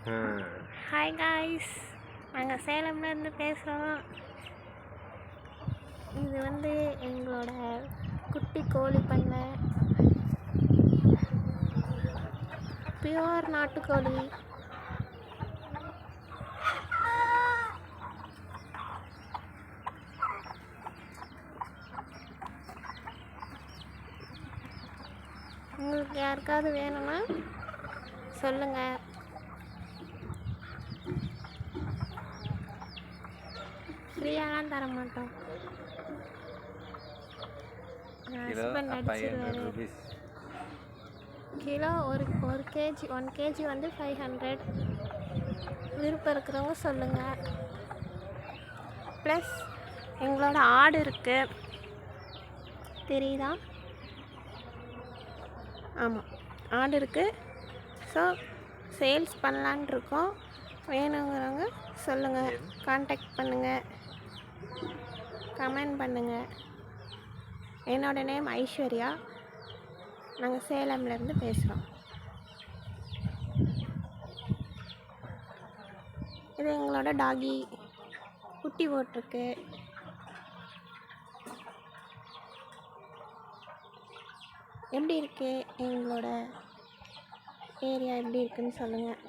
Hi guys, நாங்கள் சேலம்லேருந்து பேசுகிறோம். இது வந்து எங்களோட குட்டி கோழி பண்ணை, பியூர் நாட்டுக்கோழி. உங்களுக்கு யாருக்காவது வேணும்னா சொல்லுங்கள். ஃப்ரீயாலாம் தர மாட்டோம். ஹஸ்பண்ட் அடிச்சிருவாரு. கிலோ ஒரு கேஜி 1 கேஜி வந்து 500. விருப்பம் இருக்கிறவங்க சொல்லுங்கள். ப்ளஸ் எங்களோட ஆடு இருக்குது, தெரியுதா? ஆமாம், ஆடு இருக்குது. ஸோ சேல்ஸ் பண்ணலான் இருக்கோம். வேணுங்கிறவங்க சொல்லுங்கள், கான்டாக்ட் பண்ணுங்கள், கமெண்ட் பண்ணுங்கள். என்னோட நேம் ஐஸ்வர்யா. நாங்கள் சேலம்லேருந்து பேசுகிறோம். இது எங்களோட டாகி குட்டி போட்டிருக்கு. எப்படி இருக்குது எங்களோட ஏரியா, எப்படி இருக்குன்னு சொல்லுங்கள்.